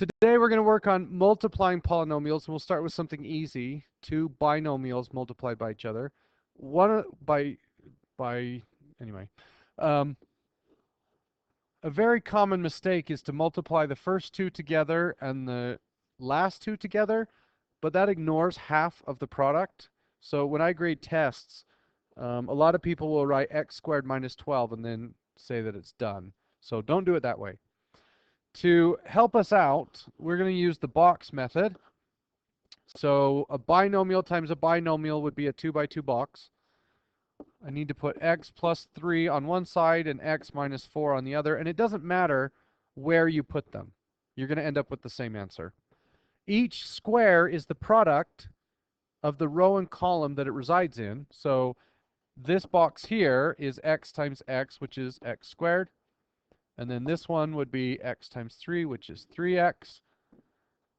Today we're going to work on multiplying polynomials, and we'll start with something easy. Two binomials multiplied by each other. One anyway. Um, a very common mistake is to multiply the first two together and the last two together, but that ignores half of the product. So when I grade tests, a lot of people will write x squared minus 12 and then say that it's done. So don't do it that way. To help us out, we're going to use the box method. So a binomial times a binomial would be a 2 by 2 box. I need to put x plus 3 on one side and x minus 4 on the other, and it doesn't matter where you put them. You're going to end up with the same answer. Each square is the product of the row and column that it resides in. So this box here is x times x, which is x squared. And then this one would be x times 3, which is 3x.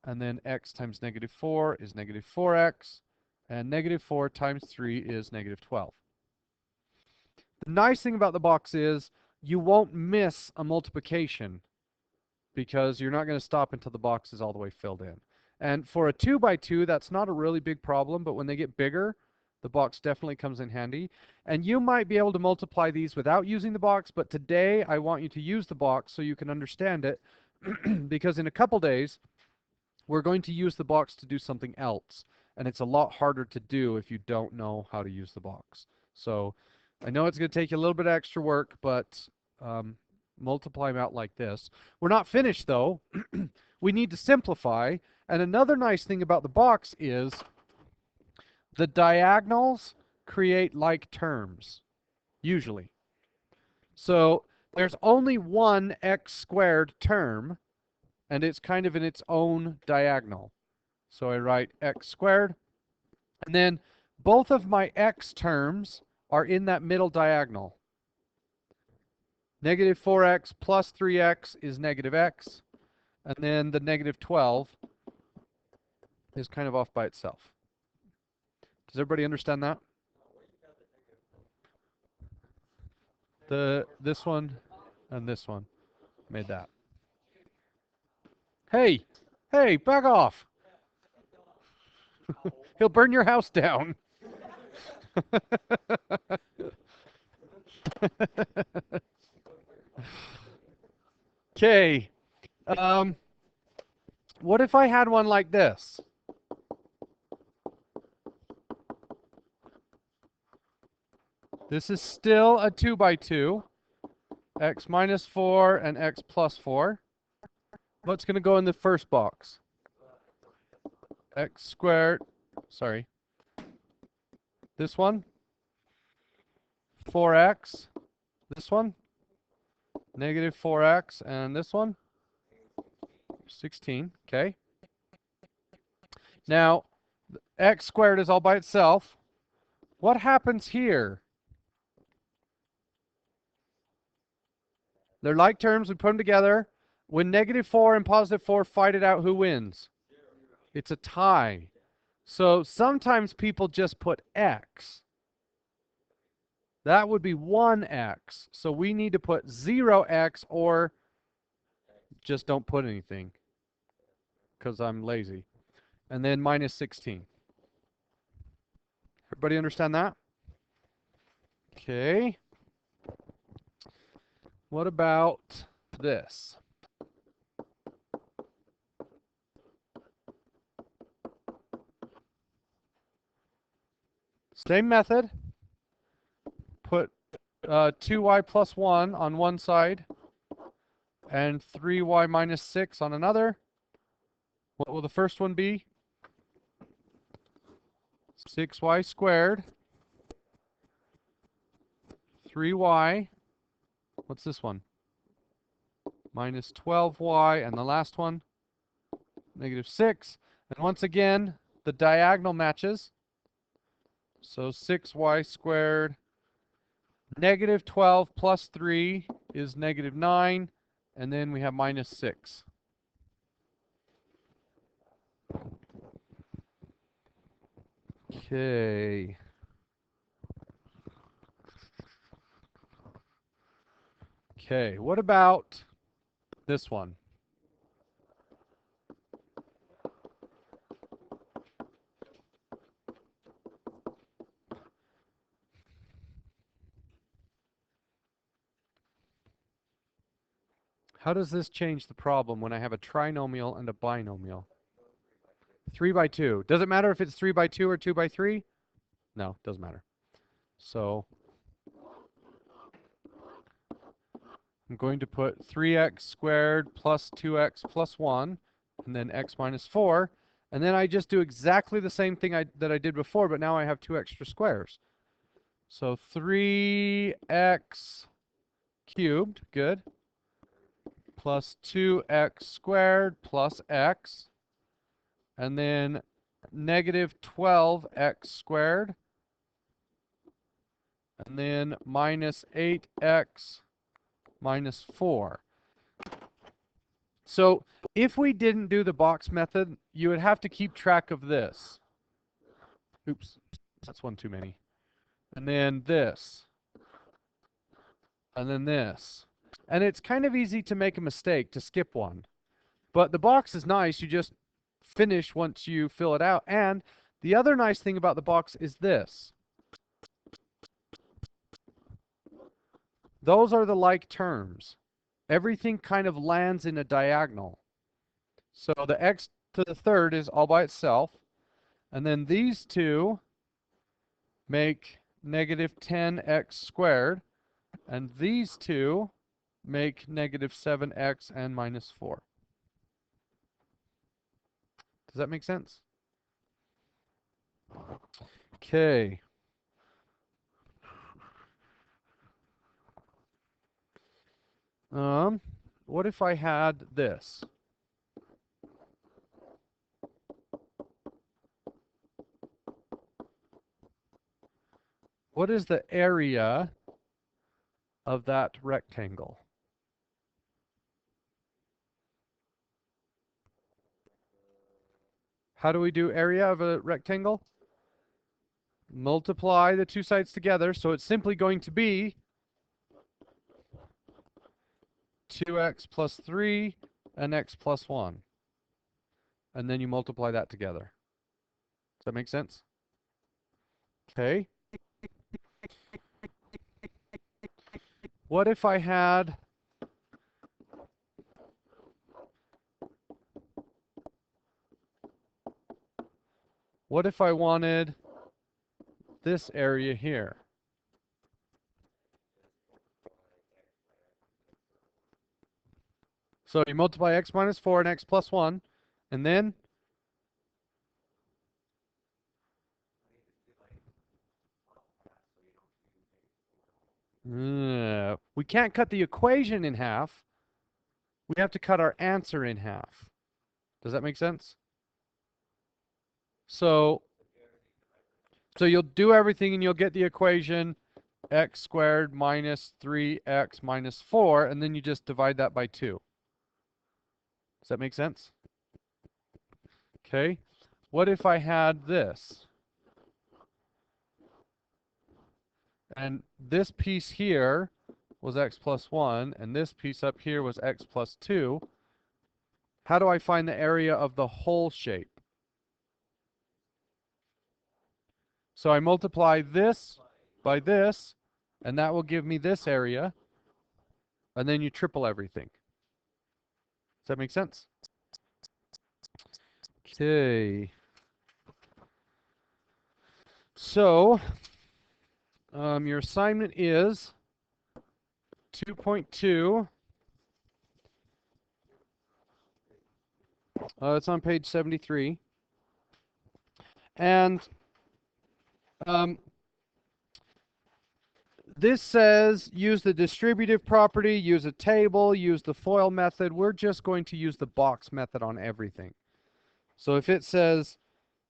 And then x times negative 4 is negative 4x. And negative 4 times 3 is negative 12. The nice thing about the box is you won't miss a multiplication because you're not going to stop until the box is all the way filled in. And for a 2 by 2, that's not a really big problem, but when they get bigger, the box definitely comes in handy. And you might be able to multiply these without using the box, but today I want you to use the box so you can understand it, because in a couple days, we're going to use the box to do something else. And it's a lot harder to do if you don't know how to use the box. So I know it's going to take you a little bit of extra work, but multiply them out like this. We're not finished, though. We need to simplify. And another nice thing about the box is the diagonals create like terms, usually. So there's only one x squared term, and it's kind of in its own diagonal. So I write x squared, and then both of my x terms are in that middle diagonal. Negative 4x plus 3x is negative x, and then the negative 12 is kind of off by itself. Does everybody understand that? This one and this one made that. Hey, back off. He'll burn your house down. Okay. What if I had one like this? This is still a 2 by 2. X minus 4 and x plus 4. What's going to go in the first box? X squared. Sorry. This one. 4x. This one. Negative 4x. And this one. 16. Okay. Now, x squared is all by itself. What happens here? They're like terms. We put them together. When negative 4 and positive 4 fight it out, who wins? It's a tie. So sometimes people just put x. That would be 1x. So we need to put 0x or just don't put anything because I'm lazy. And then minus 16. Everybody understand that? Okay. What about this? Same method. Put 2y plus 1 on one side and 3y minus 6 on another. What will the first one be? 6y squared. 3y. What's this one? Minus 12y. And the last one? Negative 6. And once again, the diagonal matches. So 6y squared. Negative 12 plus 3 is negative 9. And then we have minus 6. Okay. Okay, what about this one? How does this change the problem when I have a trinomial and a binomial? 3 by 2. Does it matter if it's 3 by 2 or 2 by 3? No, doesn't matter. So I'm going to put 3x squared plus 2x plus 1, and then x minus 4. And then I just do exactly the same thing that I did before, but now I have 2 extra squares. So 3x cubed, good, plus 2x squared plus x, and then negative 12x squared, and then minus 8x minus 4. So if we didn't do the box method, you would have to keep track of this. Oops, that's one too many. And then this. And then this. And it's kind of easy to make a mistake, to skip one. But the box is nice. You just finish once you fill it out. And the other nice thing about the box is this. Those are the like terms. Everything kind of lands in a diagonal. So the x to the third is all by itself. And then these two make negative 10x squared. And these two make negative 7x and minus 4. Does that make sense? Okay. What if I had this? What is the area of that rectangle? How do we do area of a rectangle? Multiply the two sides together, so it's simply going to be 2x plus 3 and x plus 1. And then you multiply that together. Does that make sense? Okay. What if I had what if I wanted this area here? So you multiply x minus 4 and x plus 1, and then we can't cut the equation in half. We have to cut our answer in half. Does that make sense? So you'll do everything and you'll get the equation x squared minus 3x minus 4, and then you just divide that by 2. Does that make sense? Okay. What if I had this? And this piece here was x plus 1, and this piece up here was x plus 2. How do I find the area of the whole shape? So I multiply this by this, and that will give me this area, and then you triple everything. Does that make sense? Okay. So your assignment is 2.2. It's on page 73. And this says use the distributive property, use a table, use the FOIL method. We're just going to use the box method on everything. So if it says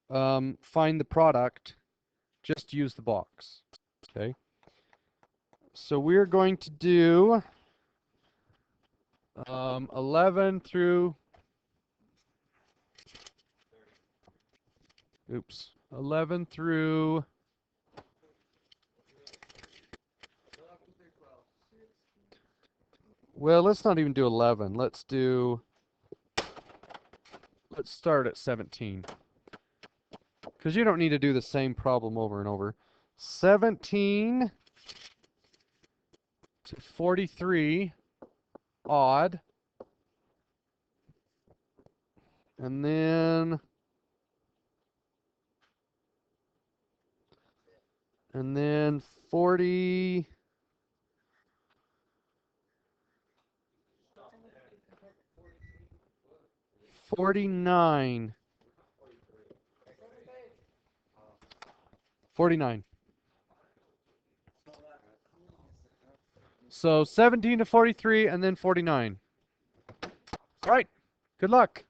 find the product, just use the box. Okay. So we're going to do 11 through 11 through well, let's not even do 11. Let's start at 17. Because you don't need to do the same problem over and over. 17 to 43 odd And then 40, 49, 49. So 17 to 43 and then 49. All right. Good luck.